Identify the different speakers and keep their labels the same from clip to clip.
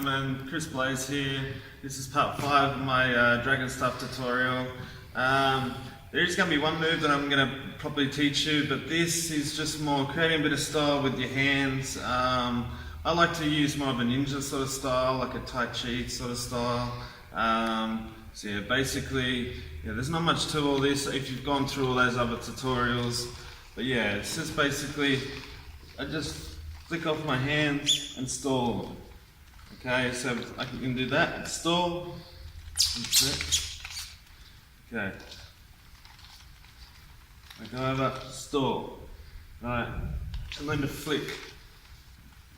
Speaker 1: gentlemen, Chris Blaze here. This is part 5 of my Dragon Stuff tutorial. There is going to be one move that I'm going to probably teach you, but this is just more creating a bit of style with your hands. I like to use more of a ninja sort of style, like a Tai Chi sort of style. So yeah, basically, there's not much to all this if you've gone through all those other tutorials. But yeah, it's just basically, I just flick off my hands and stall. Okay, so I can do that, stall. Okay. I go over, stall. Right, and then to flick.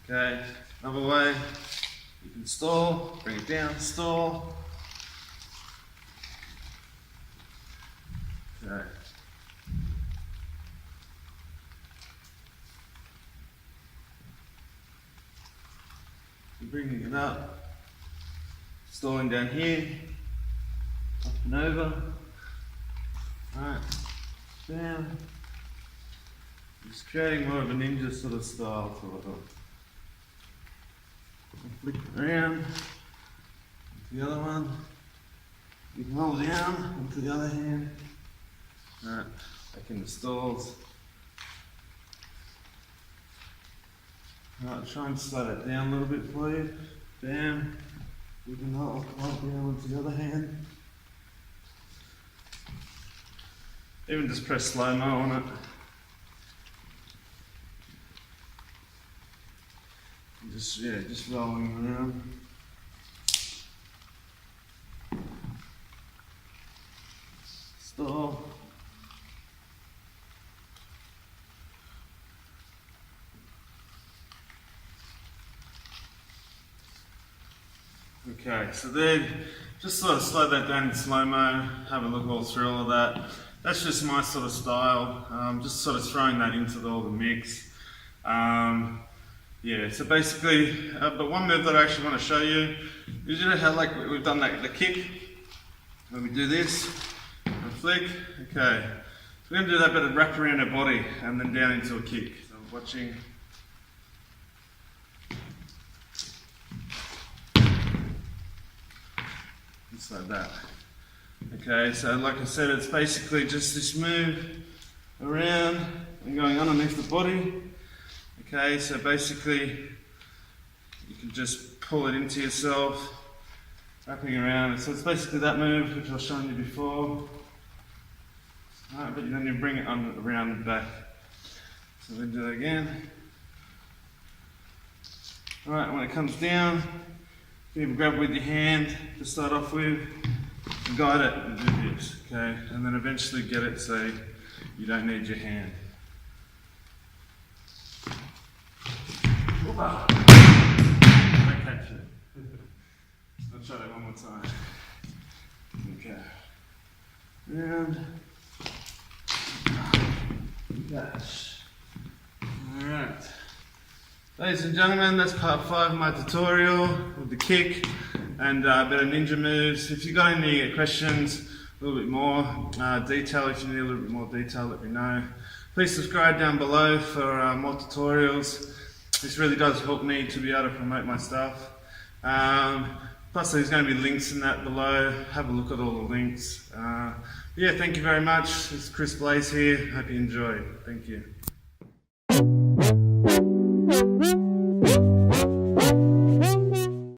Speaker 1: Okay, another way, you can stall, bring it down, stall. Okay. Bringing it up, stalling down here, up and over, right, down, just creating more of a ninja sort of style for it. Flick it around, into the other one, you can roll down into the other hand, right, back in the stalls. Right, try and slow that down a little bit for you. Bam. You can hold down with the other hand. Even just press slow-mo on it. And just rolling around. Stall. Okay, so then just sort of slow that down in slow-mo, have a look all through all of that. That's just my sort of style, just sort of throwing that into all the mix. Yeah, so basically, but one move that I actually want to show you is, you know how like we've done that, the kick, when we do this, and flick, okay. So we're going to do that, but wrap around our body and then down into a kick. So watching. Just like that. Okay, so like I said, it's basically just this move around and going underneath the body. Okay, so basically you can just pull it into yourself, wrapping around. So it's basically that move which I've shown you before. Alright, but then you bring it around the back. So we do that again. Alright, when it comes down, you can grab with your hand to start off with, and guide it and do this, okay? And then eventually get it so you don't need your hand. Don't catch it. I'll try that one more time. Okay. Round. Catch. Alright. Ladies and gentlemen, that's part 5 of my tutorial with the kick and a bit of ninja moves. If you've got any questions, a little bit more detail, if you need a little bit more detail, let me know. Please subscribe down below for more tutorials. This really does help me to be able to promote my stuff. Plus there's going to be links in that below. Have a look at all the links. Yeah, thank you very much. It's Chris Blaze here. Hope you enjoy. Thank you.